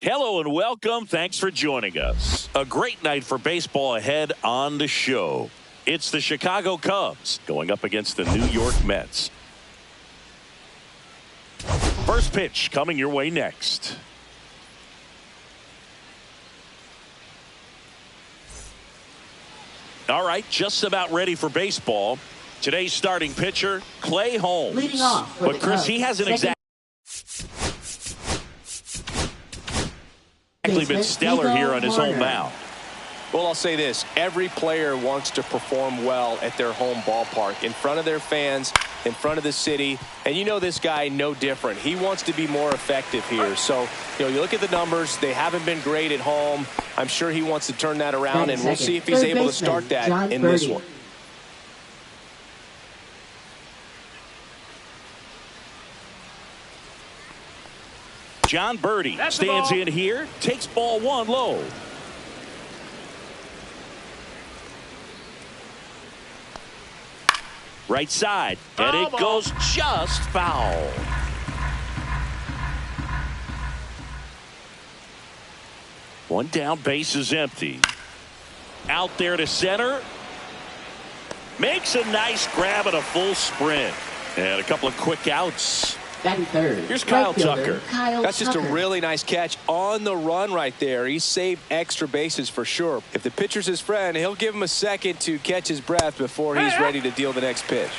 Hello and welcome. Thanks for joining us. A great night for baseball ahead on the show. It's the Chicago Cubs going up against the New York Mets. First pitch coming your way next. All right, just about ready for baseball. Today's starting pitcher, Clay Holmes. Leading off, but Chris, he hasn't exactly been stellar here on his home mound. Well, I'll say this. Every player wants to perform well at their home ballpark, in front of their fans, in front of the city. And you know this guy no different. He wants to be more effective here. So, you look at the numbers. They haven't been great at home. I'm sure he wants to turn that around, and we'll see if he's able to start that in this one. John Birdie stands in here, takes ball one low. Right side, and it goes just foul. One down, base is empty. Out there to center. Makes a nice grab at a full sprint. And a couple of quick outs. Batting third. Here's Kyle Tucker. That's just a really nice catch on the run right there. He saved extra bases for sure. If the pitcher's his friend, he'll give him a second to catch his breath before he's ready to deal the next pitch.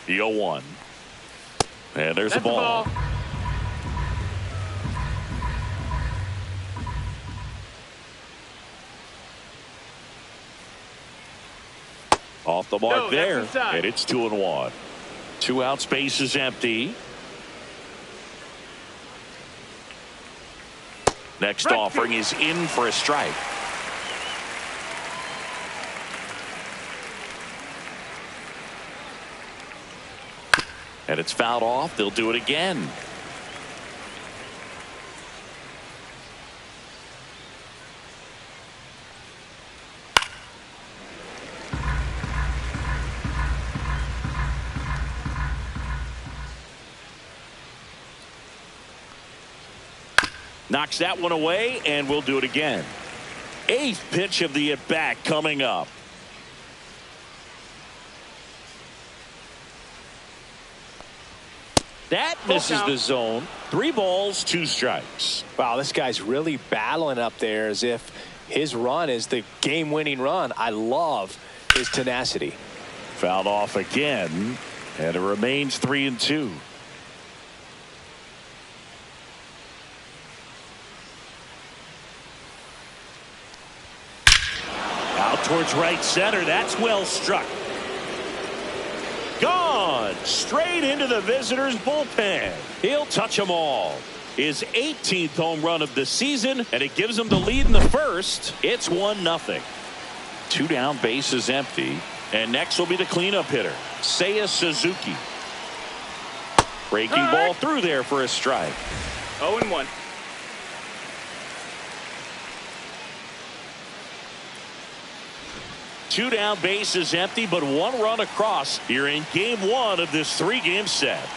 The 0-1. And there's the ball. Off the mark there, and it's 2-1. 2 outs, base is empty. Next offering is in for a strike. And it's fouled off. They'll do it again. Knocks that one away, and we'll do it again. 8th pitch of the at-bat coming up. That misses the zone. 3 balls, 2 strikes. Wow, this guy's really battling up there as if his run is the game-winning run. I love his tenacity. Fouled off again, and it remains 3-2. Out towards right center. That's well struck. Gone straight into the visitors' bullpen. He'll touch them all. His 18th home run of the season, and it gives him the lead in the first. It's 1-0. 2 down, base is empty. And next will be the cleanup hitter, Seiya Suzuki. Breaking ball through there for a strike. 0-1. Two down, base is empty, but 1 run across here in game 1 of this 3-game set.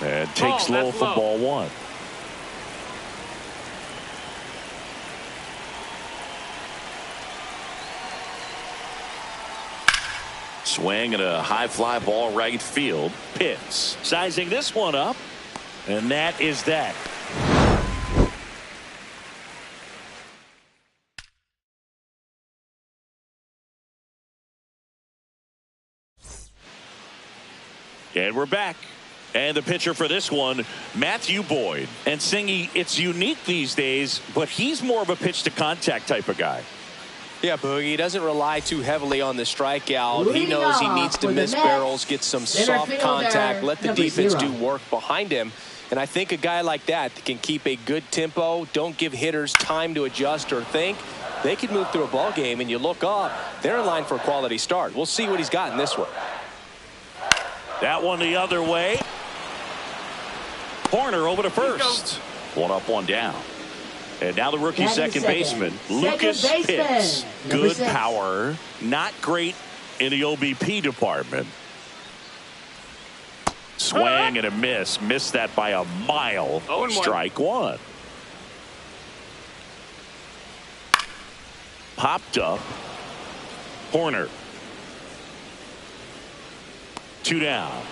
And takes low for ball 1. Swing and a high fly ball right field. Pitts sizing this one up, and that is that. And we're back. And the pitcher for this one, Matthew Boyd. And Singy, it's unique these days, but he's more of a pitch to contact type of guy. Yeah, Boogie, he doesn't rely too heavily on the strikeout. He knows he needs to miss barrels, get some soft contact, let the defense do work behind him. And I think a guy like that can keep a good tempo, don't give hitters time to adjust or think. They can move through a ball game, and you look up, they're in line for a quality start. We'll see what he's got in this one. That one the other way. Corner over to first. 1 up, 1 down. And now the rookie second baseman, Lucas Pitts. Good power, not great in the OBP department. Swing and a miss. Missed that by a mile. Strike one. Popped up. Corner. 2 down.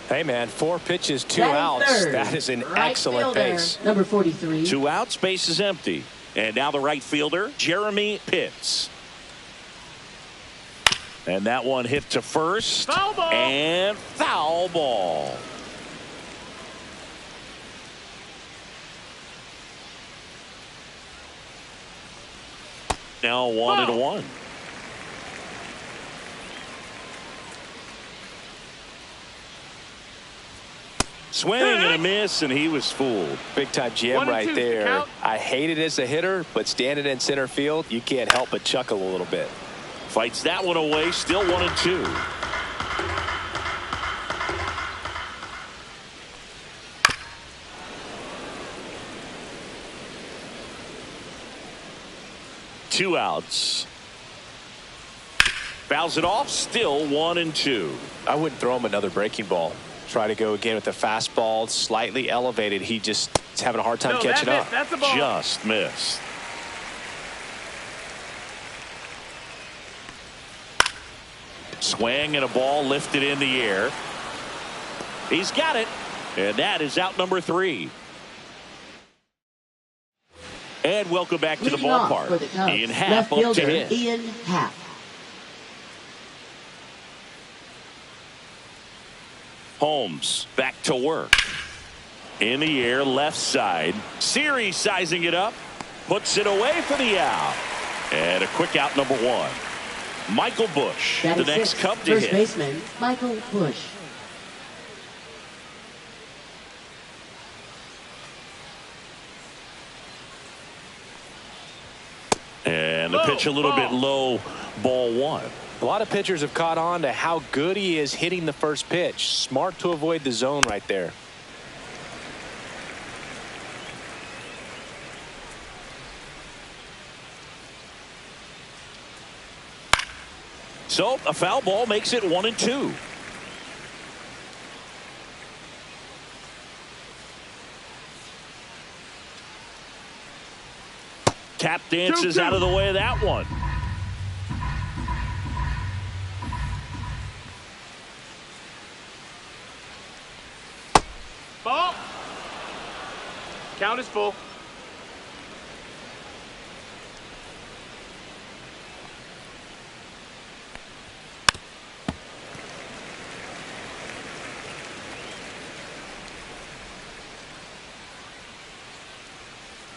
Hey, man, 4 pitches, 2 outs. That is an excellent base. Number 43. 2 outs, base is empty. And now the right fielder, Jeremy Pitts. And that one hit to first. Foul ball. And foul ball. Now 1-1. Swing and a miss, and he was fooled. Big time jam right there. I hate it as a hitter, but standing in center field, you can't help but chuckle a little bit. Fights that one away, still 1-2. Two outs. Fouls it off, still 1-2. I wouldn't throw him another breaking ball. Try to go again with the fastball, slightly elevated. He just is having a hard time catching up. That's a ball. Just missed. Swing and a ball lifted in the air. He's got it. And that is out number 3. And welcome back to the ballpark. Ian Happ up to hit. Ian Happ. Holmes back to work. In the air, left side. Series sizing it up. Puts it away for the out. And a quick out, number 1. Michael Busch, the next Cub to First hit. baseman, Michael Busch. And the pitch a little bit low, ball 1. A lot of pitchers have caught on to how good he is hitting the first pitch. Smart to avoid the zone right there. So a foul ball makes it 1-2. Tap dances out of the way of that one. Ball. Count is full.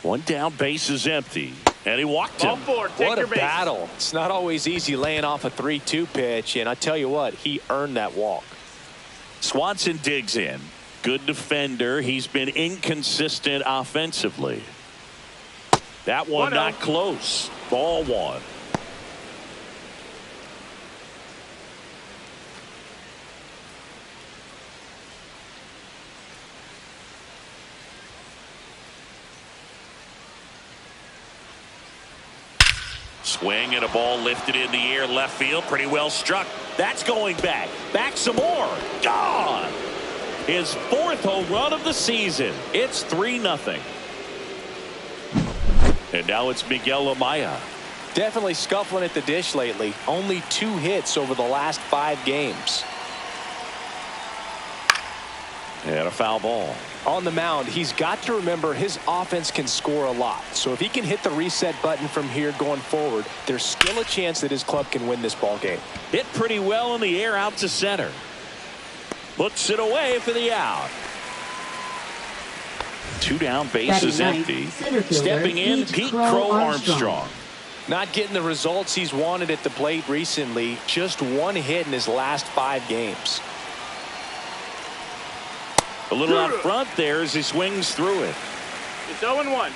One down, base is empty. And he walked Ball him. 4. Take What a your base. battle. It's not always easy laying off a 3-2 pitch, and I tell you what, he earned that walk. Swanson digs in. Good defender. He's been inconsistent offensively. That one not close. Ball 1. Swing and a ball lifted in the air, left field, pretty well struck. That's going back. Back some more. Gone. His 4th home run of the season. It's 3-0. And now it's Miguel Amaya. Definitely scuffling at the dish lately. Only 2 hits over the last 5 games. And a foul ball. On the mound, he's got to remember his offense can score a lot. So if he can hit the reset button from here going forward, there's still a chance that his club can win this ball game. Hit pretty well in the air out to center. Puts it away for the out. 2 down, base is empty. Stepping in, Pete Crow Armstrong. Not getting the results he's wanted at the plate recently. Just 1 hit in his last 5 games. A little out front there as he swings through it. It's 0-1.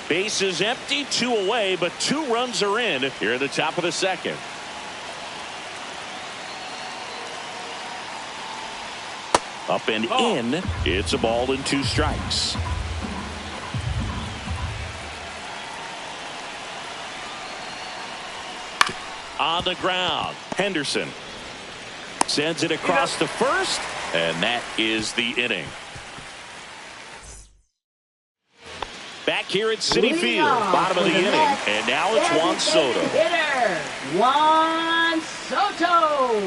Base is empty, 2 away, but 2 runs are in here at the top of the 2nd. Up and in. It's a ball and 2 strikes. On the ground, Henderson sends it across to first, and that is the inning. Back here at Citi Field, bottom of the inning, and now it's Juan Soto. Hitter, Juan Soto.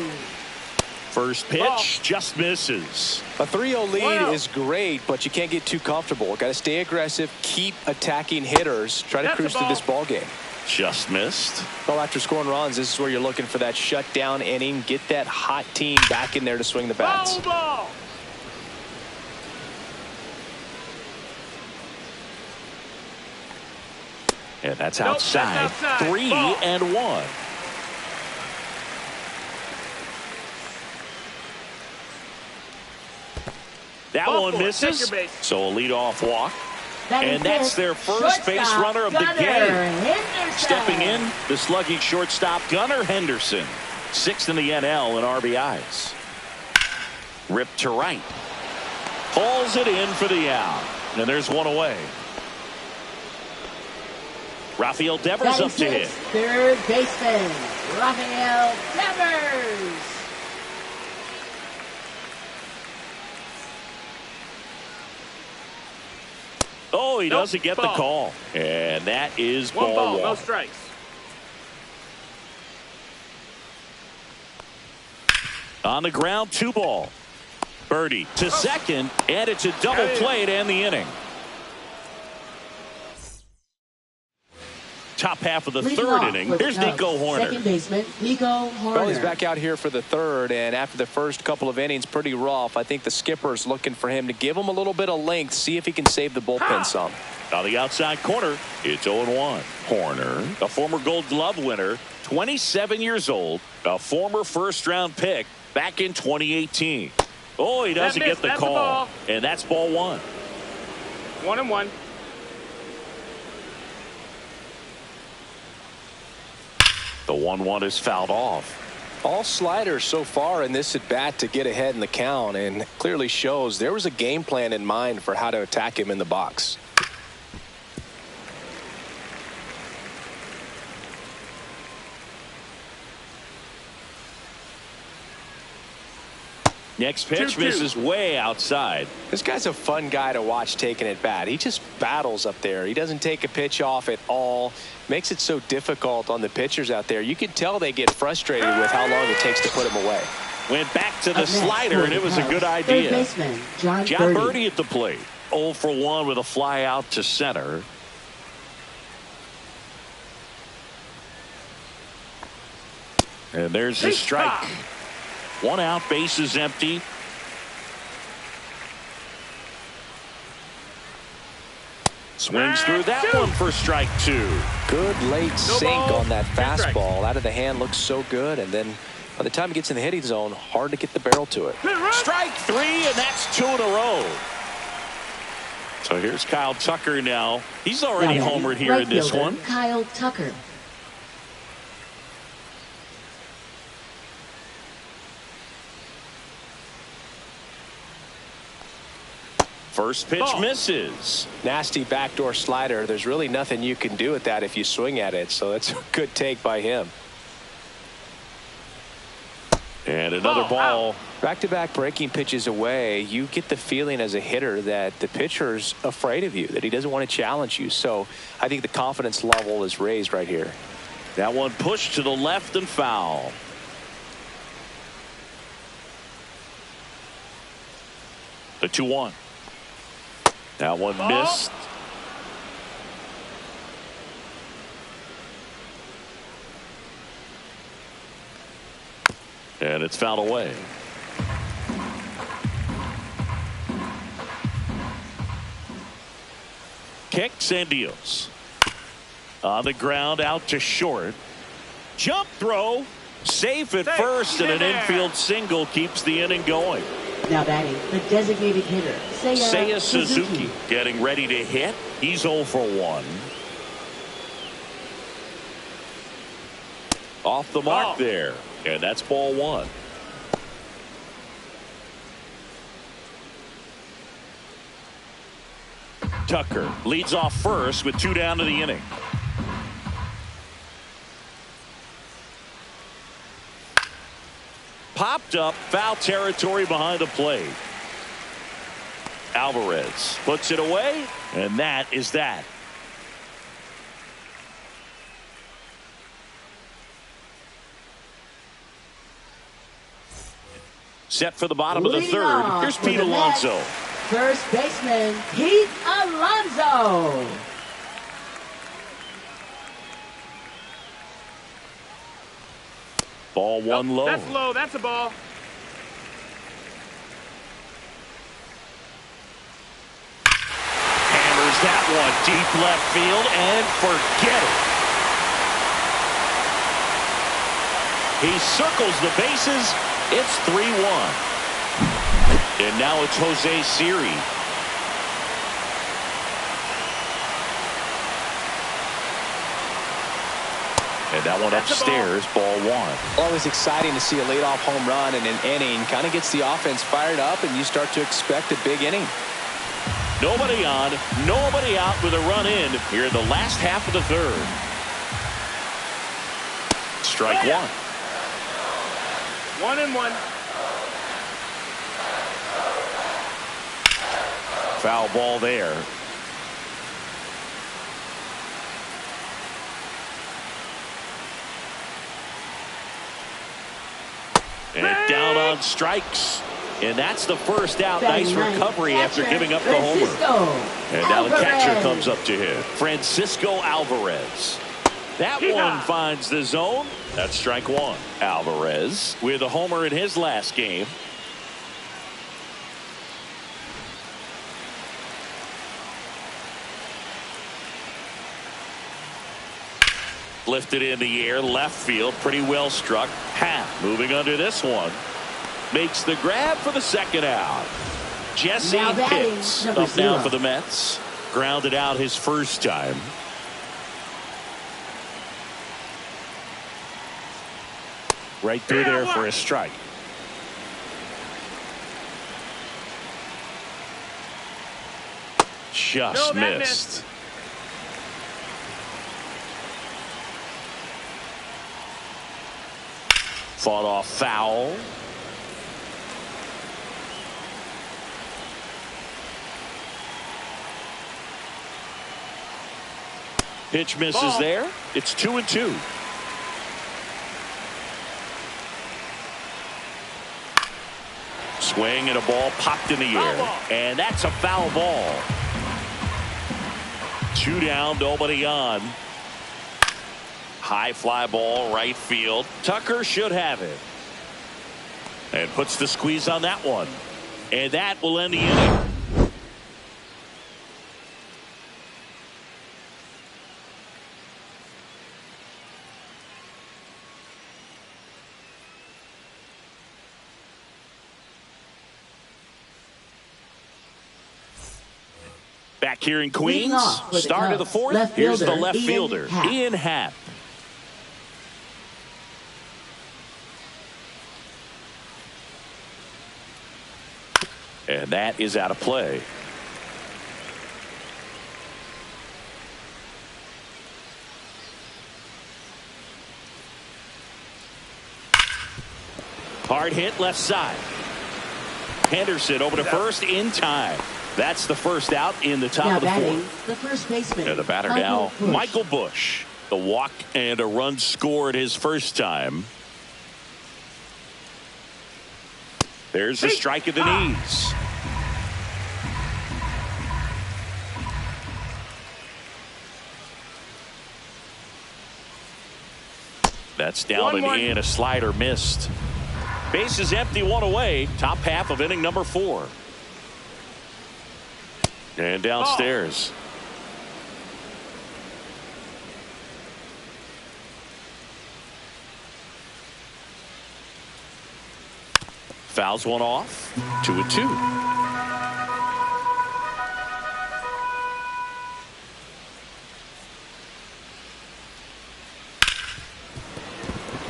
First pitch just misses. A 3-0 lead is great, but you can't get too comfortable. Got to stay aggressive, keep attacking hitters, try to cruise through this ball game. Just missed. Well, after scoring runs, this is where you're looking for that shutdown inning. Get that hot team back in there to swing the bats. Ball. And that's outside. 3-1. That one misses. So a leadoff walk. And that's their first base runner of the game. Stepping in, the slugging shortstop Gunnar Henderson. 6th in the NL in RBIs. Ripped to right. Pulls it in for the out. And there's one away. Rafael Devers up to hit. Third baseman, Rafael Devers. Oh, he doesn't get the call. And that is ball one. No strikes. On the ground, 2 ball. Birdie to second, and it's a double play to end the inning. Top half of the third inning. Here's Nico Hoerner. Second baseman, Nico Hoerner. Well, he's back out here for the third, and after the first couple of innings, pretty rough. I think the skipper's looking for him to give him a little bit of length, see if he can save the bullpen some. On the outside corner, it's 0-1. Hoerner, a former Gold Glove winner, 27 years old, a former first-round pick back in 2018. Oh, he doesn't get the call, and that's ball 1. 1-1. The 1-1 is fouled off. All sliders so far in this at bat to get ahead in the count, and clearly shows there was a game plan in mind for how to attack him in the box. Next pitch misses way outside. This guy's a fun guy to watch taking at bat. He just battles up there. He doesn't take a pitch off at all. Makes it so difficult on the pitchers out there. You can tell they get frustrated with how long it takes to put him away. Went back to the slider, and it was a good idea. Third baseman, John Birdie at the plate. 0 for 1 with a fly out to center. And there's the strike. 1 out, base is empty. Swings through that one for strike 2. Good late sink on that fastball. Out of the hand, looks so good, and then by the time it gets in the hitting zone, hard to get the barrel to it. Strike 3, and that's 2 in a row. So here's Kyle Tucker now. He's already homered here in this one. Kyle Tucker. First pitch misses. Nasty backdoor slider. There's really nothing you can do with that if you swing at it. So that's a good take by him. And another ball. Back-to-back breaking pitches away. You get the feeling as a hitter that the pitcher's afraid of you, that he doesn't want to challenge you. So I think the confidence level is raised right here. That one pushed to the left and foul. The 2-1. That one missed. And it's fouled away. Kicks and deals. On the ground, out to short. Jump throw. Safe at first, and an infield single keeps the inning going. Now batting, the designated hitter, Seiya Suzuki. Getting ready to hit. He's 0 for 1. Off the mark there. And that's ball 1. Tucker leads off first with 2 down to the inning. Popped up, foul territory behind the plate. Alvarez puts it away, and that is that. Set for the bottom of the third. Here's Pete Alonso. First baseman, Pete Alonso. Ball one low. That's low. That's a ball. Hammers that one deep left field and forget it. He circles the bases. It's 3-1. And now it's Jose Siri. And that one upstairs, ball one. Always exciting to see a leadoff home run in an inning. Kind of gets the offense fired up, and you start to expect a big inning. Nobody on, nobody out with a run in here in the last half of the third. Strike one. 1-1. Foul ball there. And down on strikes. And that's the first out. Nice recovery after giving up the homer. And now the catcher comes up to hit. Francisco Alvarez. That one finds the zone. That's strike one. Alvarez with a homer in his last game. Lifted in the air, left field, pretty well struck. Happ moving under this one. Makes the grab for the second out. Jesse Pitts up now for the Mets. Grounded out his first time. Right through there for a strike. Just missed. Fought off foul. Pitch misses there. It's 2-2. Swing and a ball popped in the air. And that's a foul ball. 2 down, nobody on. High fly ball, right field. Tucker should have it. And puts the squeeze on that one. And that will end the inning. Back here in Queens, start of the fourth. Here's the left fielder, Ian Happ. And that is out of play. Hard hit left side. Henderson over to first in time. That's the first out in the top of the fourth. The first baseman. And the batter now, Michael Busch. The walk and a run scored his first time. There's the strike of the knees. That's down and in. A slider missed. Base is empty, one away. Top half of inning number 4. And downstairs. Fouls one off. 2-2.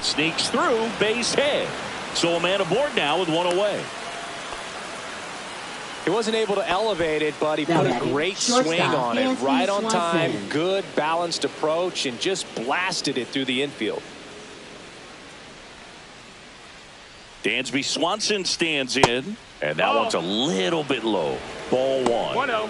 Sneaks through, base hit. So a man aboard now with one away. He wasn't able to elevate it, but he put a great swing on it. Right on time, good balanced approach, and just blasted it through the infield. Dansby Swanson stands in, and that one's a little bit low. Ball 1. 1-0.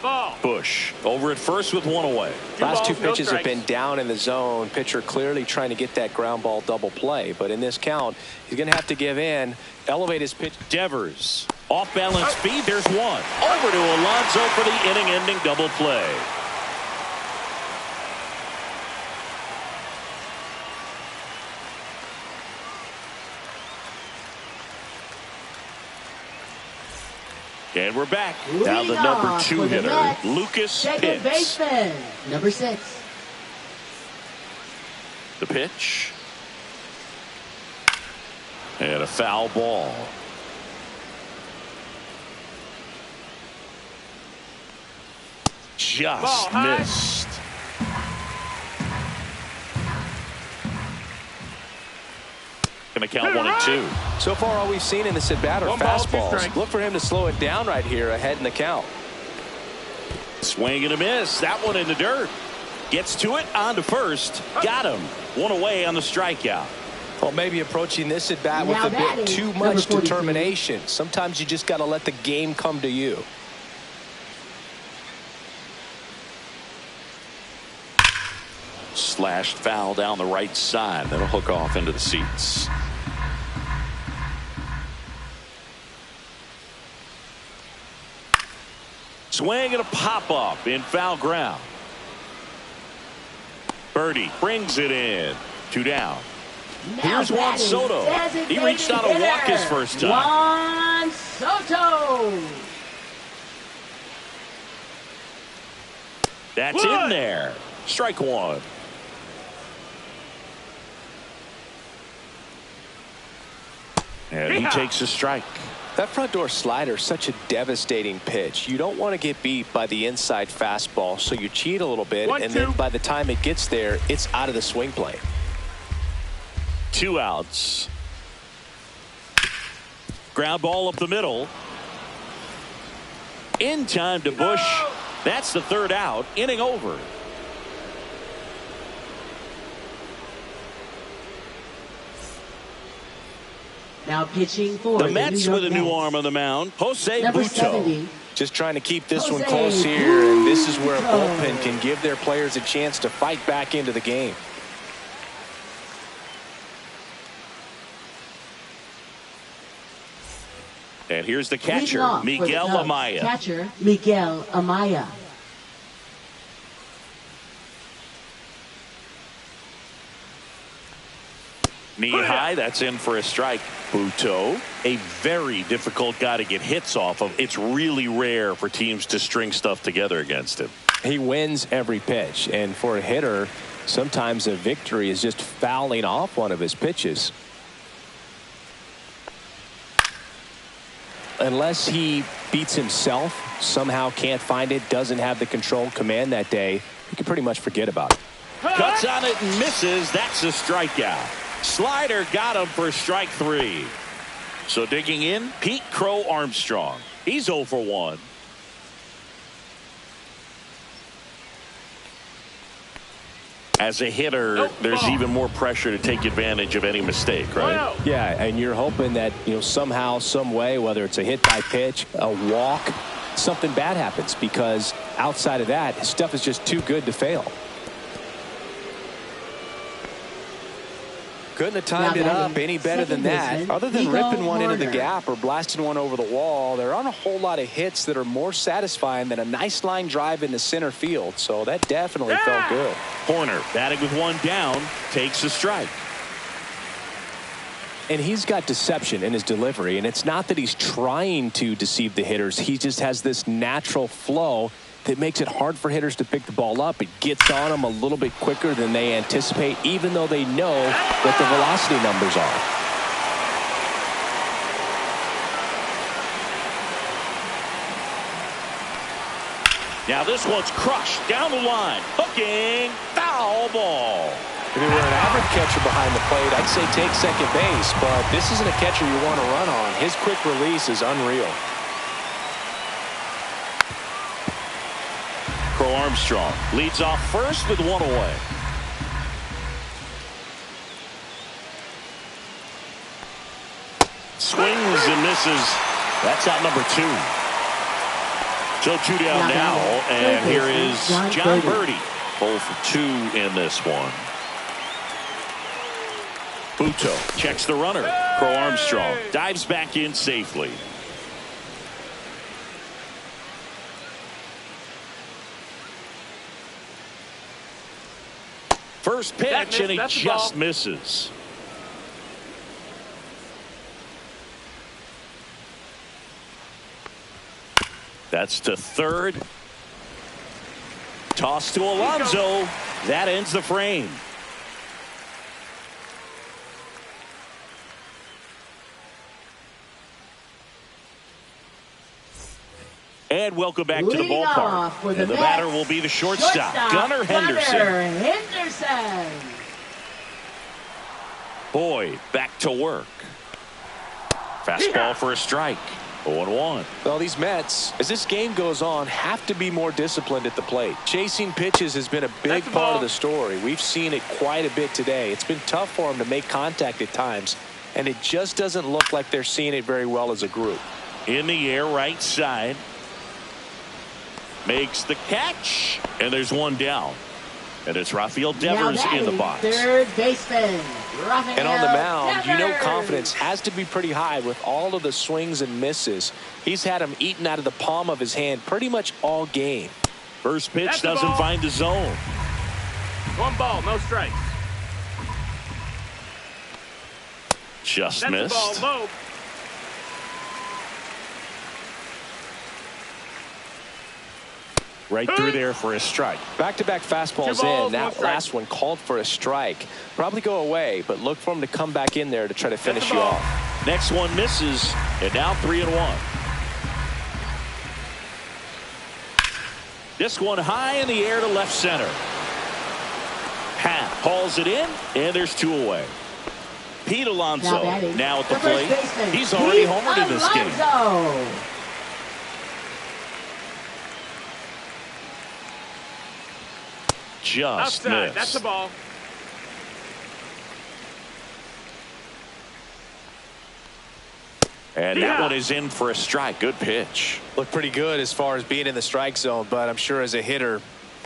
Ball. Bush over at first with 1 away. Last 2 pitches have been down in the zone. Pitcher clearly trying to get that ground ball double play. But in this count, he's going to have to give in, elevate his pitch. Devers off balance speed. There's 1. Over to Alonso for the inning-ending double play. And we're back. Now the number 2 hitter, Lucas Pitts. Baseman, number 6. The pitch. And a foul ball. Just missed. Going to count 1-2. So far, all we've seen in this at bat are fastballs. Look for him to slow it down right here ahead in the count. Swing and a miss. That one in the dirt. Gets to it, on to first. Got him. 1 away on the strikeout. Well, maybe approaching this at bat with a bit too much determination. Sometimes you just got to let the game come to you. Slashed foul down the right side. That'll hook off into the seats. Swing and a pop-up in foul ground. Birdie brings it in. 2 down. Here's Juan Soto. He reached out a walk his first time. Juan Soto. That's in there. Strike 1. And he takes a strike. That front door slider is such a devastating pitch. You don't want to get beat by the inside fastball, so you cheat a little bit, and then by the time it gets there, it's out of the swing plane. 2 outs. Ground ball up the middle. In time to Bush. That's the 3rd out. Inning over. Now pitching for the Mets with a new arm on the mound, Jose number Butto. 70. Just trying to keep this one close here, and this is where a bullpen can give their players a chance to fight back into the game. And here's the catcher, Miguel Amaya. Catcher, Miguel Amaya. Knee high, that's in for a strike. Butto, a very difficult guy to get hits off of. It's really rare for teams to string stuff together against him. He wins every pitch, and for a hitter, sometimes a victory is just fouling off one of his pitches. Unless he beats himself, somehow can't find it, doesn't have the control command that day, you can pretty much forget about it. Cuts on it and misses. That's a strikeout. Slider got him for strike 3. So digging in, Pete Crow Armstrong. He's 0 for 1. As a hitter, there's even more pressure to take advantage of any mistake, right? Yeah, and you're hoping that, somehow, some way, whether it's a hit by pitch, a walk, something bad happens, because outside of that, his stuff is just too good to fail. Couldn't have timed it up any better than that. Other than ripping one into the gap or blasting one over the wall, there aren't a whole lot of hits that are more satisfying than a nice line drive into center field. So that definitely felt good. Horner batting with 1 down, takes a strike. And he's got deception in his delivery, and it's not that he's trying to deceive the hitters. He just has this natural flow that makes it hard for hitters to pick the ball up. It gets on them a little bit quicker than they anticipate, even though they know what the velocity numbers are. Now this one's crushed down the line. Hooking. Foul ball. If you were an average catcher behind the plate, I'd say take second base, but this isn't a catcher you want to run on. His quick release is unreal. Crow Armstrong leads off first with one away. Swings and misses. That's out number 2. So 2 down now, and here is John Birdie. 0 for 2 in this one. Buto checks the runner. Crow Armstrong dives back in safely. First pitch, and he just misses. That's to third. Toss to Alonso. That ends the frame. And welcome back to the ballpark. And the batter will be the shortstop, Gunnar Henderson. Boyd back to work. Fastball for a strike. 0-1. Well, these Mets, as this game goes on, have to be more disciplined at the plate. Chasing pitches has been a big part of the story. We've seen it quite a bit today. It's been tough for them to make contact at times, and it just doesn't look like they're seeing it very well as a group. In the air, right side. Makes the catch, and there's one down. And it's Rafael Devers in the box. Third baseman, Rafael And on the mound, Devers. you know confidence has to be pretty high with all of the swings and misses. He's had them eaten out of the palm of his hand pretty much all game. First pitch doesn't find the zone. 1 ball, no strikes. Just That's missed. the ball, low. Right through there for a strike. Back-to-back fastballs 2 balls, in. That 1 strike. last one called for a strike. Probably go away, but look for him to come back in there to try to finish you off. Next one misses, and now 3-1. This one high in the air to left center. Happ hauls it in, and there's 2 away. Pete Alonso now at the plate. He's already homered in this game. Just Outside. missed. That's the ball. And that one is in for a strike. Good pitch. Looked pretty good as far as being in the strike zone, but I'm sure as a hitter,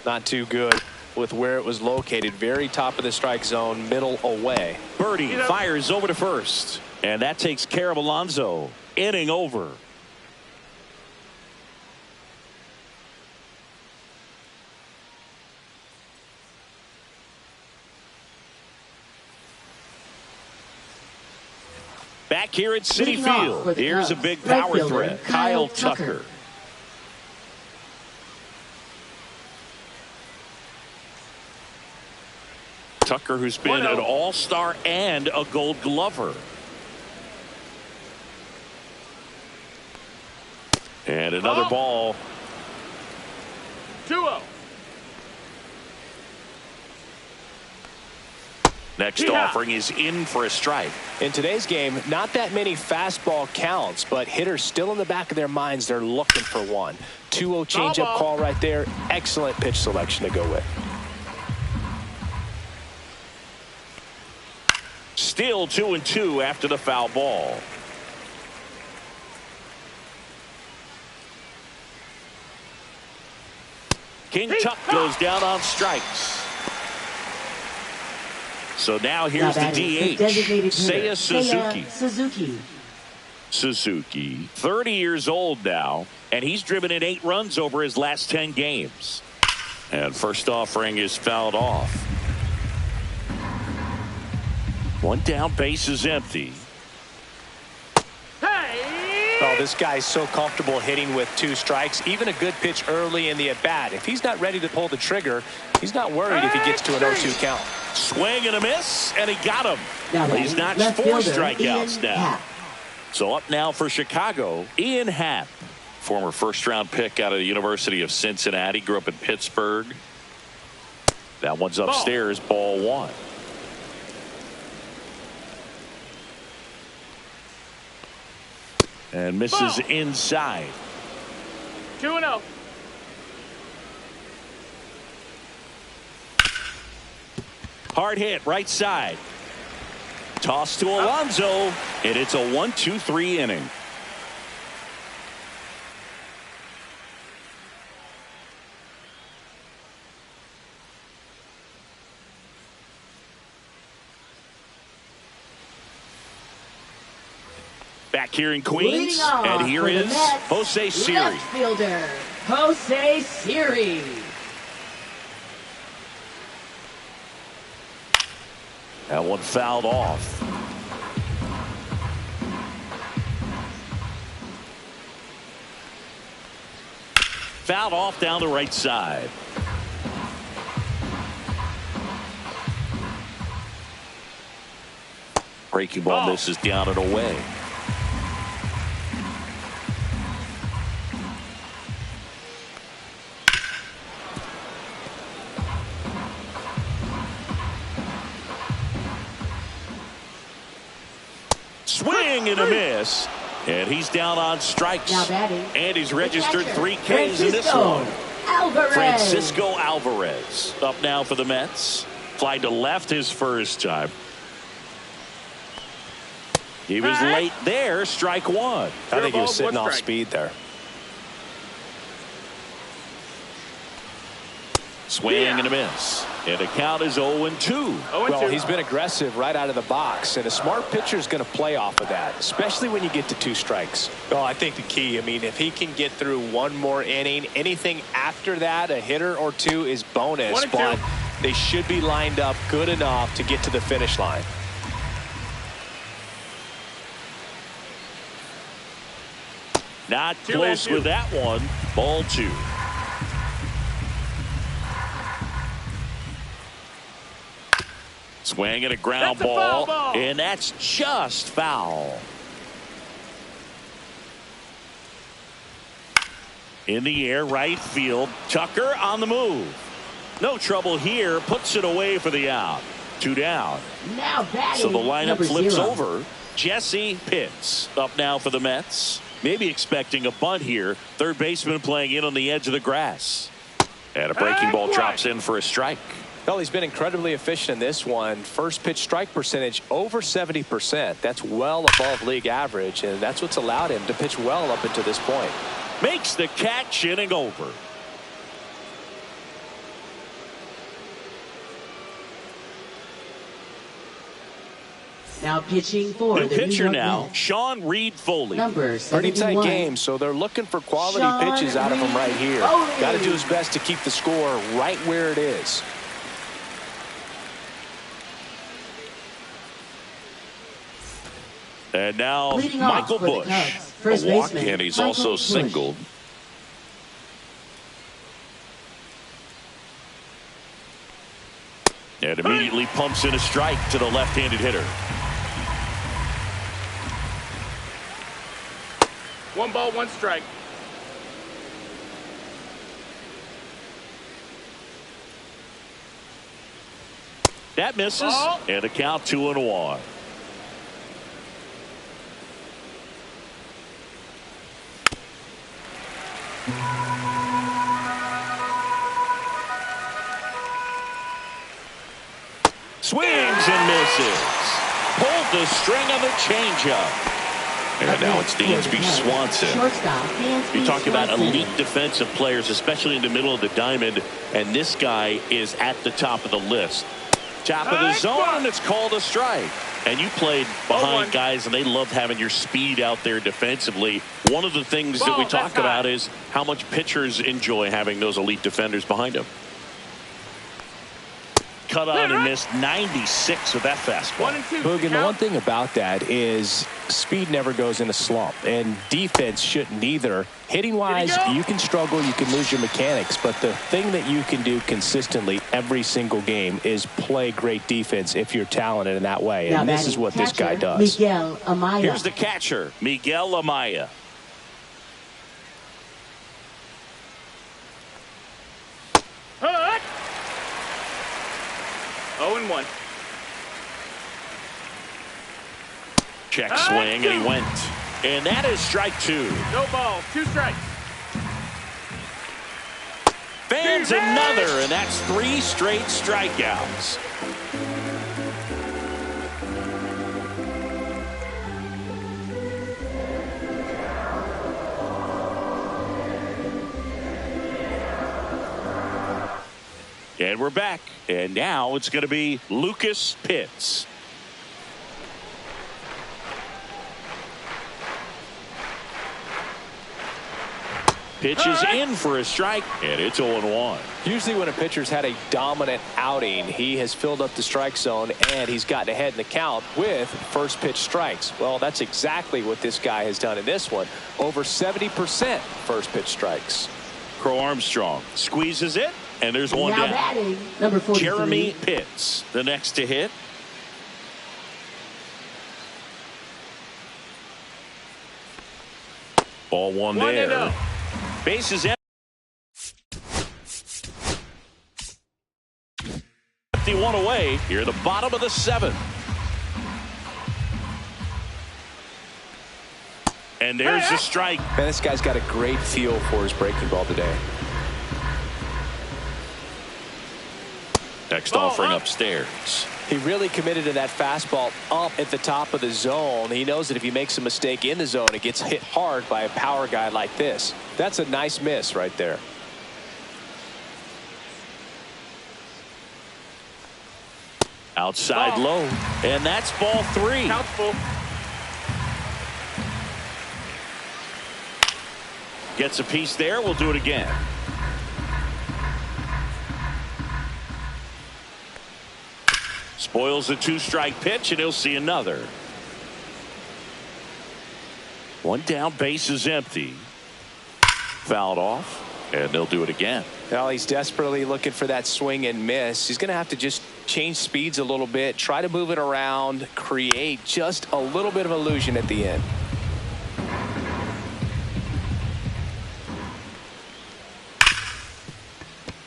not too good with where it was located. Very top of the strike zone, middle away. Birdie fires over to first, and that takes care of Alonso. Inning over. Back here at Citi Field, here's a big power threat, Kyle Tucker. Tucker, who's been an all-star and a Gold Glover. And another ball. 2-0. Next offering is in for a strike. In today's game, not that many fastball counts, but hitters still in the back of their minds, they're looking for one. 2-0 changeup call right there. Excellent pitch selection to go with. Still 2-2 after the foul ball. King Tuck goes down on strikes. So now here's the DH, Seiya Suzuki. Suzuki, 30 years old now, and he's driven in 8 runs over his last 10 games. And first offering is fouled off. One down, base is empty. Oh, this guy's so comfortable hitting with 2 strikes. Even a good pitch early in the at-bat. If he's not ready to pull the trigger, he's not worried if he gets to an 0-2 count. Swing and a miss, and he got him. He's notched 4 strikeouts now. So up now for Chicago, Ian Happ. Former first-round pick out of the University of Cincinnati. Grew up in Pittsburgh. That one's upstairs. Ball one. And misses inside. 2-0. Hard hit, right side. Toss to Alonso, and it's a 1-2-3 inning. Back here in Queens, and here is Jose Siri. Left fielder, Jose Siri. That one fouled off. Fouled off down the right side. Breaking ball misses down and away. Swing and a miss. And he's down on strikes. And he's registered 3 Ks in this one. Francisco Alvarez up now for the Mets. Fly to left his first time. He was late there. Strike one. I think he was sitting off speed there. Swing and a miss. And the count is 0-2. Well, he's been aggressive right out of the box, and a smart pitcher is going to play off of that, especially when you get to 2 strikes. Well, I think the key, I mean, if he can get through one more inning, anything after that, a hitter or 2 is bonus, but they should be lined up good enough to get to the finish line. Not close with that one. Ball 2. Swing and a ground ball, and that's just foul. In the air, right field. Tucker on the move. No trouble here. Puts it away for the out. 2 down. Now batting, so the lineup flips 0. over. Jesse Pitts up now for the Mets. Maybe expecting a bunt here. Third baseman playing in on the edge of the grass. And a breaking ball drops in for a strike. Well, he's been incredibly efficient in this one. First pitch strike percentage over 70%. That's well above league average, and that's what's allowed him to pitch well up until this point. Makes the catch, inning over. Now pitching for the pitcher New York now, Mets. Sean Reed-Foley. Number 71. Pretty tight game, so they're looking for quality pitches out of him right here. Got to do his best to keep the score right where it is. And now Michael Busch, a walk, and he's also singled. And immediately pumps in a strike to the left-handed hitter. 1 ball, 1 strike. That misses, and a count 2-1. Swings and misses. Pulled the string on the changeup. And now it's Dansby Swanson. You talk about elite defensive players, especially in the middle of the diamond, and this guy is at the top of the list. Top of the zone, and it's called a strike. And you played behind guys, and they love having your speed out there defensively. One of the things that we talk about is how much pitchers enjoy having those elite defenders behind them. Cut on and missed 96 with that fastball. Boogan, the one thing about that is speed never goes in a slump, and defense shouldn't either. Hitting wise, you can struggle, you can lose your mechanics, but the thing that you can do consistently every single game is play great defense if you're talented in that way, and this is what this guy does. Miguel Amaya. Here's the catcher, Miguel Amaya. 0-1. Check swing, and he went. And that is strike 2. No ball, 2 strikes. Fans another, and that's 3 straight strikeouts. And we're back. And now it's going to be Lucas Pitts. Pitch is in for a strike, and it's 0-1. Usually when a pitcher's had a dominant outing, he has filled up the strike zone, and he's gotten ahead in the count with first pitch strikes. Well, that's exactly what this guy has done in this one. Over 70% first pitch strikes. Crow Armstrong squeezes it, and there's one now down. Batting, number 43. Jeremy Pitts, the next to hit. Ball one there. 1-0. Bases empty. 51 away. Here at the bottom of the 7th. And there's the strike. Man, this guy's got a great feel for his breaking ball today. Next offering upstairs. He really committed to that fastball up at the top of the zone. He knows that if he makes a mistake in the zone, it gets hit hard by a power guy like this. That's a nice miss right there. Outside low. And that's ball 3. Count's full. Gets a piece there. We'll do it again. Spoils a 2-strike pitch, and he'll see another. One down, base is empty. Fouled off, and they'll do it again. Well, he's desperately looking for that swing and miss. He's going to have to just change speeds a little bit, try to move it around, create just a little bit of illusion at the end.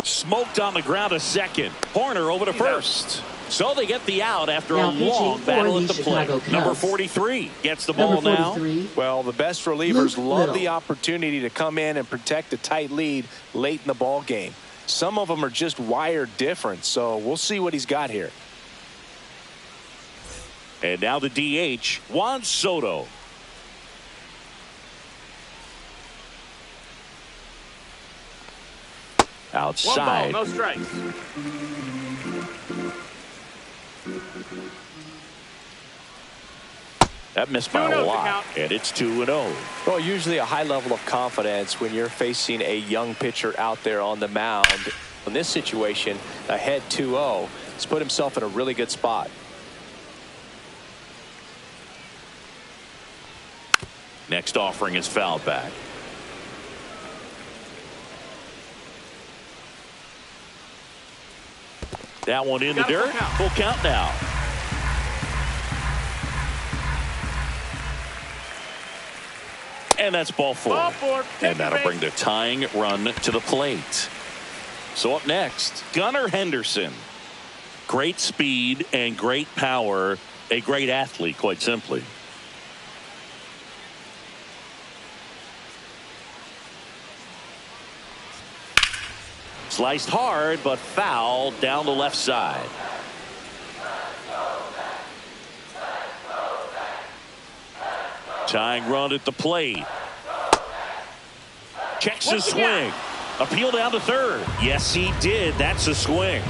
Smoked on the ground to second. Horner over to first. So they get the out after now a long battle at the plate. Number 43 gets the ball now. Well, the best relievers love the opportunity to come in and protect a tight lead late in the ball game. Some of them are just wired different, so we'll see what he's got here. And now the DH, Juan Soto. Outside. 1 ball, no strikes. That missed by a lot, and it's 2-0. Well, usually a high level of confidence when you're facing a young pitcher out there on the mound. In this situation, ahead 2-0, he's put himself in a really good spot. Next offering is fouled back. That one in the dirt. Full count now. And that's ball 4. And that'll bring the tying run to the plate. So up next, Gunnar Henderson. Great speed and great power. A great athlete, quite simply. Sliced hard, but foul down the left side. Tying run at the plate. Checks his swing. Appeal down to third. Yes, he did. That's a swing.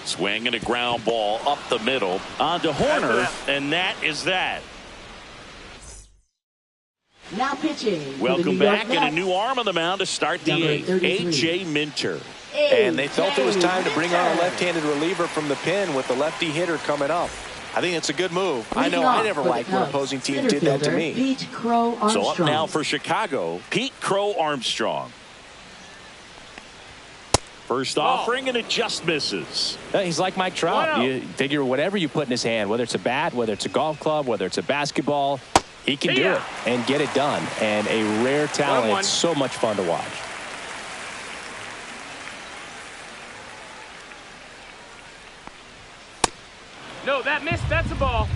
Swing and a ground ball up the middle. On to Horner, and that is that. Now pitching. Welcome back, and a new arm on the mound to start the 8th. A.J. Minter. And they felt it was time to bring on a left-handed reliever from the pen with the lefty hitter coming up. I think it's a good move. I know I never liked when opposing teams did that to me. Pete Crow Armstrong. So up now for Chicago, Pete Crow Armstrong. First offering, and it just misses. He's like Mike Trout. You figure whatever you put in his hand, whether it's a bat, whether it's a golf club, whether it's a basketball, He can do it and get it done. And a rare talent. So much fun to watch. No, that missed. That's a ball.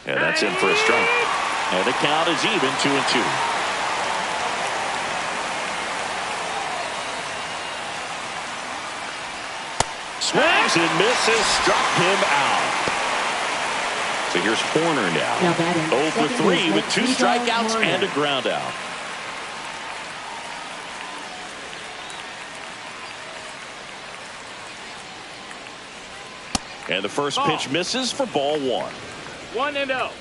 And that's in for a strike. And the count is even, 2-2. Swings and misses, struck him out. So here's Hoerner now. 0 for 3 with 2 strikeouts and a ground out. And the first pitch misses for ball 1. 1-0.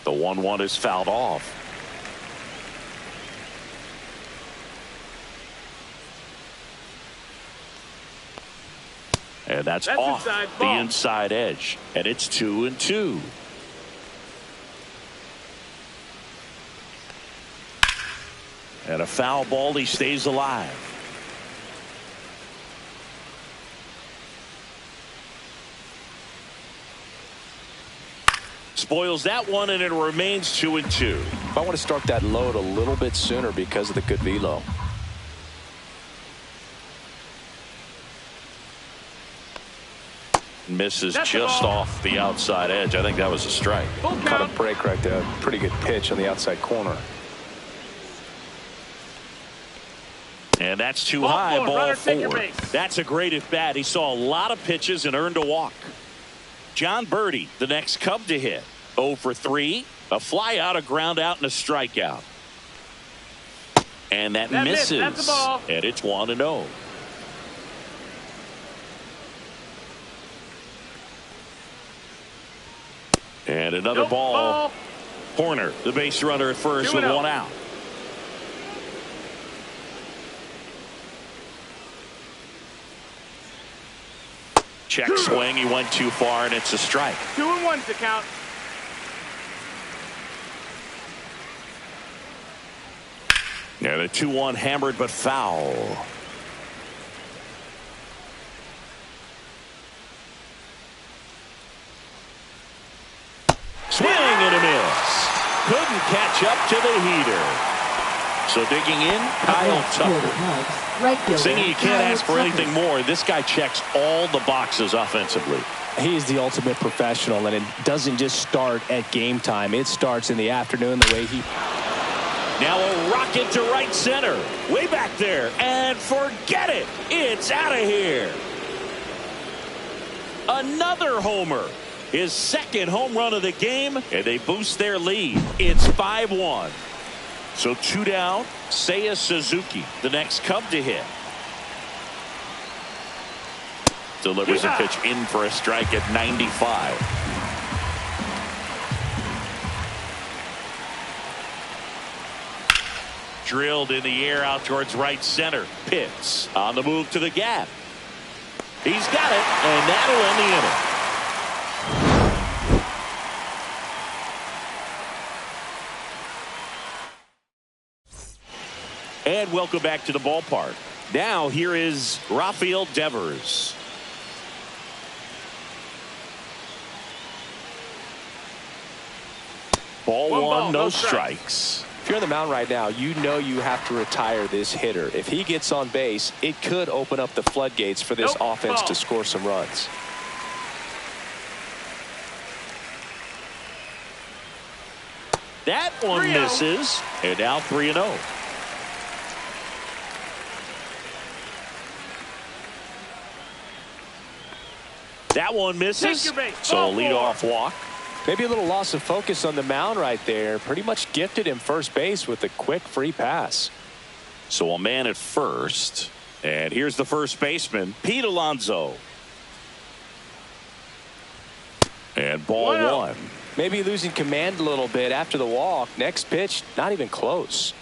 The 1-1 is fouled off. And that's off the inside edge. And it's 2-2. And a foul ball. He stays alive. Spoils that one, and it remains 2-2. I want to start that load a little bit sooner because of the good velo. Misses just off the outside edge. I think that was a strike. Caught a break right there. Pretty good pitch on the outside corner. And that's too high. Ball 4. That's a great at bat. He saw a lot of pitches and earned a walk. Jon Berti, the next Cub to hit. 0 for 3. A fly out, a ground out, and a strikeout. And that misses. That's a ball. And it's 1-0. And another ball. Hoerner, the base runner at first with 1 out. Check swing. He went too far, and it's a strike. 2-1's the count. Yeah, the 2-1 hammered but foul. Swing and a miss. Couldn't catch up to the heater. So digging in, Kyle Tucker. Saying you can't ask for anything more. This guy checks all the boxes offensively. He is the ultimate professional, and it doesn't just start at game time. It starts in the afternoon the way he... Now a rocket to right center. Way back there. And forget it. It's out of here. Another homer. His second home run of the game, and they boost their lead. It's 5-1. So 2 down. Seiya Suzuki, the next Cub to hit. Delivers a pitch in for a strike at 95. Drilled in the air out towards right center. Pitts on the move to the gap. He's got it, and that'll end the inning. And welcome back to the ballpark. Now here is Rafael Devers. Ball 1, no strikes. If you're on the mound right now, you know you have to retire this hitter. If he gets on base, it could open up the floodgates for this offense to score some runs. That one misses, and now 3-0. That one misses, so a leadoff walk. Maybe a little loss of focus on the mound right there. Pretty much gifted him first base with a quick free pass. So a man at first, and here's the first baseman, Pete Alonso. And ball 1. Maybe losing command a little bit after the walk. Next pitch, not even close.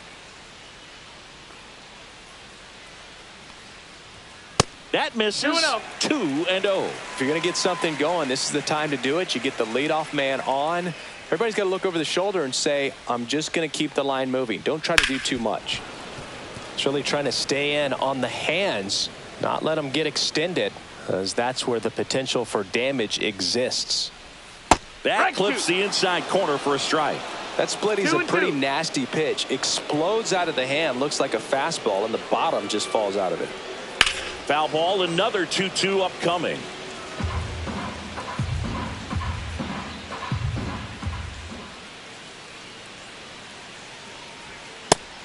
That misses. 2-0. If you're going to get something going, this is the time to do it. You get the leadoff man on. Everybody's got to look over the shoulder and say, I'm just going to keep the line moving. Don't try to do too much. It's really trying to stay in on the hands, not let them get extended, because that's where the potential for damage exists. That clips the inside corner for a strike. That splitty's a pretty nasty pitch. Explodes out of the hand, looks like a fastball, and the bottom just falls out of it. Foul ball, another 2-2 upcoming.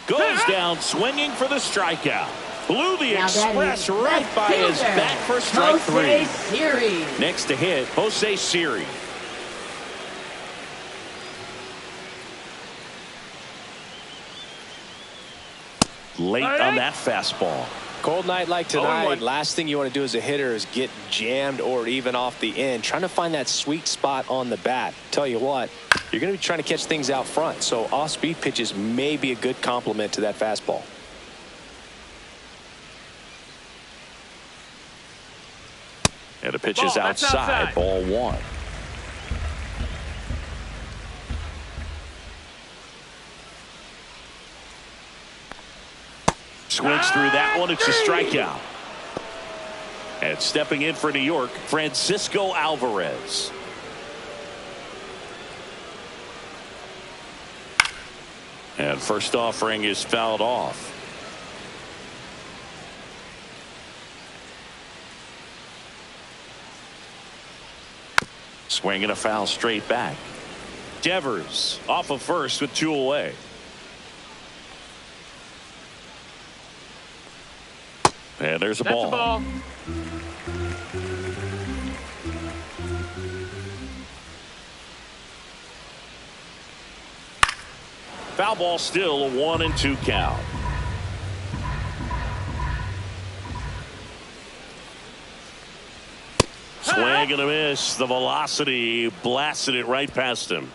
Goes down swinging for the strikeout. Blew the express right by his bat for strike 3. Siri. Next to hit, Jose Siri. Late on that fastball. Cold night like tonight, last thing you want to do as a hitter is get jammed or even off the end. Trying to find that sweet spot on the bat. Tell you what, you're going to be trying to catch things out front, so off-speed pitches may be a good complement to that fastball. And the pitch is outside. Ball 1. Swings through that one. It's a strikeout. And stepping in for New York, Francisco Alvarez. And first offering is fouled off. Swinging a foul straight back. Devers off of first with 2 away. And there's a ball. Foul ball, still a 1-2 count. Swing and a miss. The velocity blasted it right past him.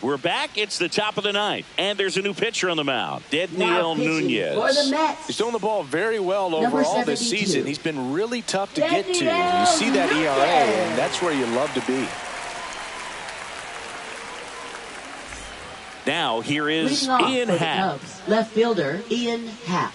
We're back. It's the top of the 9th, and there's a new pitcher on the mound, Dedniel Nunez. For the Mets. He's throwing the ball very well overall this season. He's been really tough to get to. You see that ERA, and that's where you love to be. Now here is Ian Happ. Left fielder Ian Happ.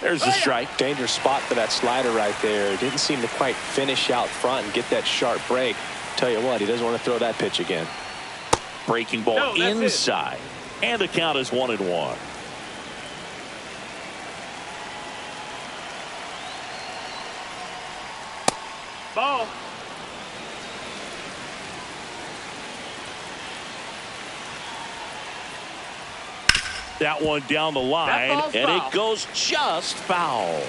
There's the strike. Dangerous spot for that slider right there. Didn't seem to quite finish out front and get that sharp break. Tell you what, he doesn't want to throw that pitch again. Breaking ball inside. And the count is 1-1. Ball. That one down the line, and it goes just foul.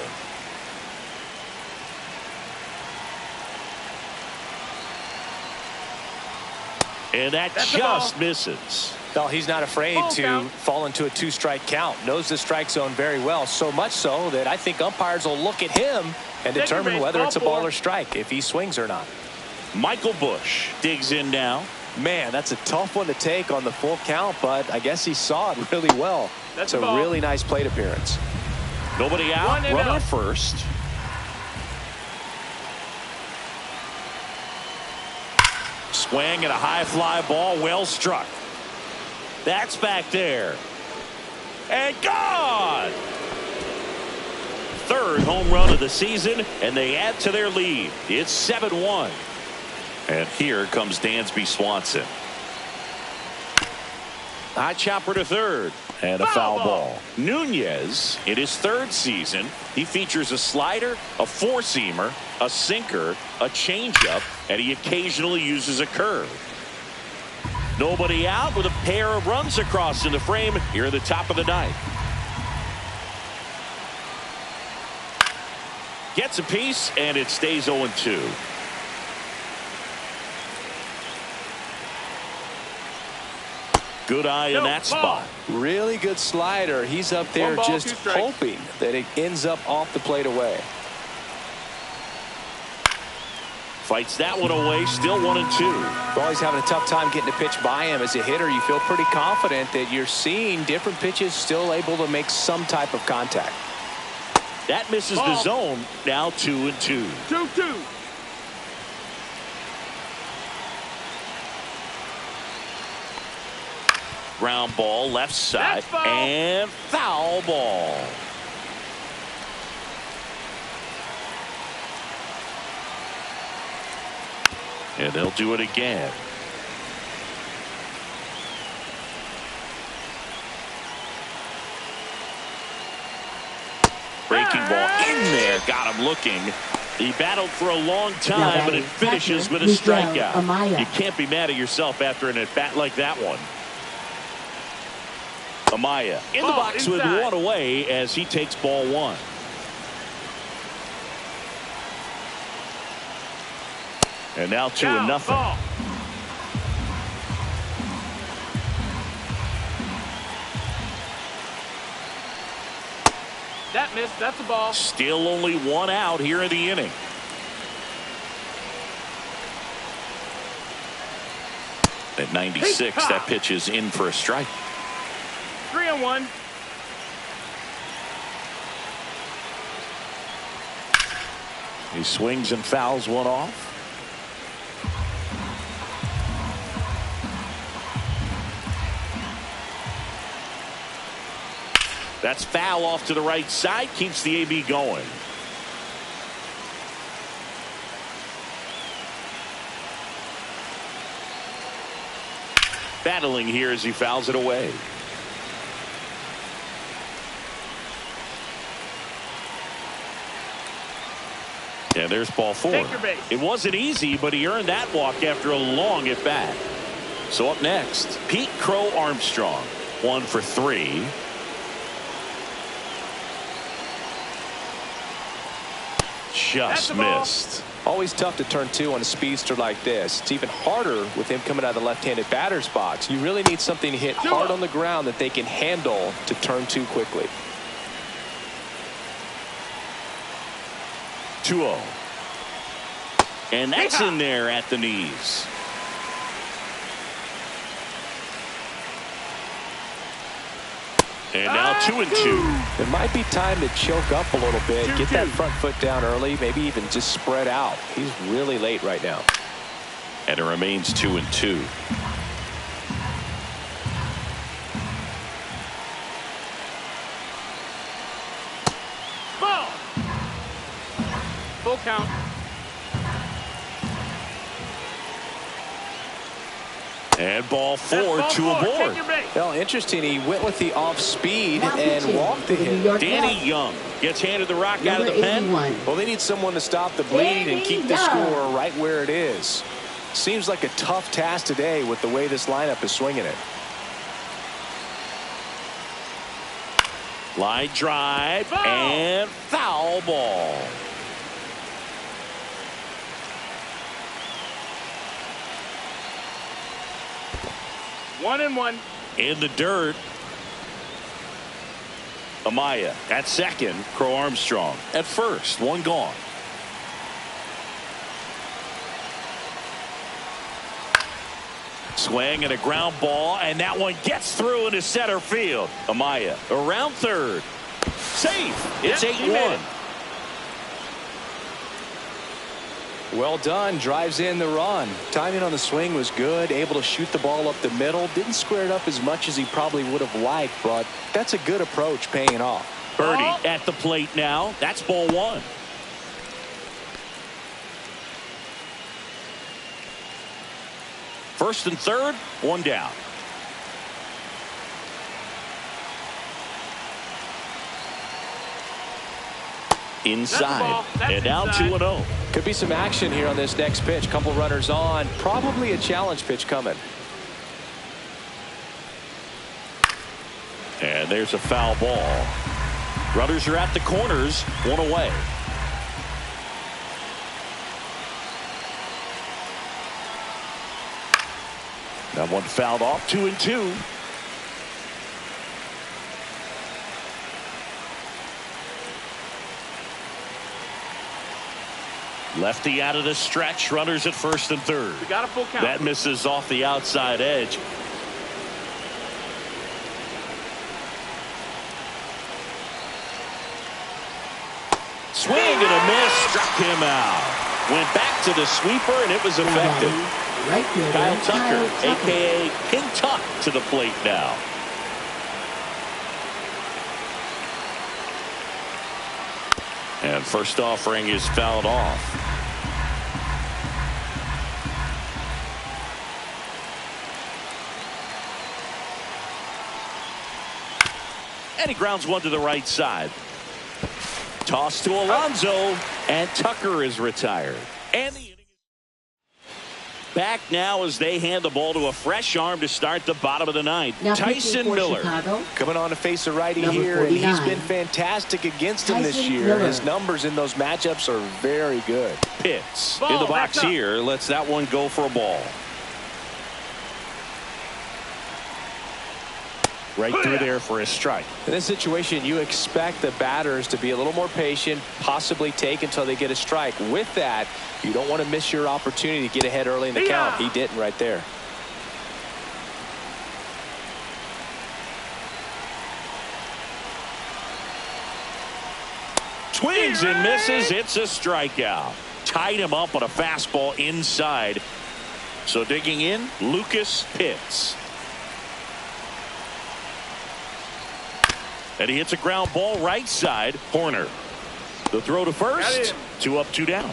And that just misses. No, he's not afraid to fall into a 2-strike count. Knows the strike zone very well, so much so that I think umpires will look at him and determine whether it's a ball or strike, if he swings or not. Michael Busch digs in now. Man, that's a tough one to take on the full count, but I guess he saw it really well. That's a really nice plate appearance. Nobody out. Runner at first. Swing and a high fly ball, well struck. That's back there. And gone! 3rd home run of the season, and they add to their lead. It's 7-1. And here comes Dansby Swanson. High chopper to 3rd. And a foul ball. Nunez, in his 3rd season, he features a slider, a 4-seamer, a sinker, a changeup, and he occasionally uses a curve. Nobody out with a pair of runs across in the frame here at the top of the 9th. Gets a piece, and it stays 0-2. Good eye in that spot. Really good slider. He's up there just hoping that it ends up off the plate away. Fights that one away, still 1-2. Well, he's having a tough time getting a pitch by him. As a hitter, you feel pretty confident that you're seeing different pitches still able to make some type of contact. That misses the zone. Now 2-2. 2-2. Ground ball left side and foul ball. And they'll do it again. Breaking ball in there. Got him looking. He battled for a long time, but it finishes with a strikeout. You can't be mad at yourself after an at-bat like that one. Amaya in the box with one away as he takes ball one. And now 2-0. That missed. That's a ball. Still only one out here in the inning. At 96, that pitch is in for a strike. 3-1. He swings and fouls one off. That's foul off to the right side. Keeps the AB going. Battling here as he fouls it away. And there's ball four. It wasn't easy, but he earned that walk after a long at bat. So up next, Pete Crow Armstrong. 1 for 3. Just missed. Always tough to turn two on a speedster like this. It's even harder with him coming out of the left-handed batter's box. You really need something to hit hard on the ground that they can handle to turn two quickly. 2-0. And that's in there at the knees. And now 2-2. It might be time to choke up a little bit, get that front foot down early, maybe even just spread out. He's really late right now. And it remains 2-2. Ball. Full count. And ball four, two aboard. Well, interesting. He went with the off speed and walked the hit. Danny Young gets handed the rock out of the pen. Well, they need someone to stop the bleed and keep the score right where it is. Seems like a tough task today with the way this lineup is swinging it. Line drive and foul ball. 1-1. In the dirt. Amaya at second. Crow Armstrong at first. One gone. Swing and a ground ball, and that one gets through into center field. Amaya around third. Safe. It's 8-1. Well done. Drives in the run. Timing on the swing was good. Able to shoot the ball up the middle. Didn't square it up as much as he probably would have liked, but that's a good approach, paying off. Birdie at the plate now. That's ball one. First and third, one down. Inside. And now 2-0. Could be some action here on this next pitch. Couple runners on. Probably a challenge pitch coming. And there's a foul ball. Runners are at the corners. One away. That one fouled off. 2-2. Lefty out of the stretch. Runners at first and third. We got a full count. That misses off the outside edge. Swing and a miss. Struck him out. Went back to the sweeper, and it was effective. Right fielder, Kyle Tucker, Tucker, a.k.a. King Tuck, to the plate now. And first offering is fouled off. And he grounds one to the right side. Toss to Alonso, and Tucker is retired. And the inning is back now as they hand the ball to a fresh arm to start the bottom of the ninth. Now Tyson Miller. Chicago, Coming on to face a righty Number here, and he's 49. been fantastic against him this Tyson year. Miller. His numbers in those matchups are very good. Pitts Ball, in the box back up. here. Lets that one go for a ball. Right through there for a strike. In this situation, you expect the batters to be a little more patient, possibly take until they get a strike. With that, you don't want to miss your opportunity to get ahead early in the count. He didn't right there. Swings and misses. It's a strikeout. Tied him up on a fastball inside. So digging in, Lucas Pitts. And he hits a ground ball right side. Horner. The throw to first. 2 up, 2 down.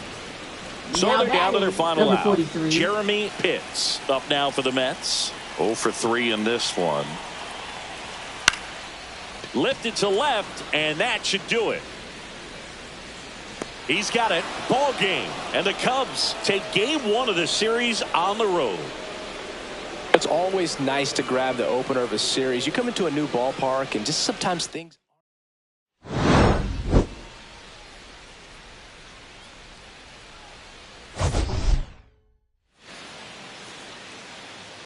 So Now they're down to their batting, final number out. 43. Jeremy Pitts up now for the Mets. 0 for 3 in this one. Lifted to left, and that should do it. He's got it. Ball game. And the Cubs take game 1 of the series on the road. It's always nice to grab the opener of a series. You come into a new ballpark and just sometimes things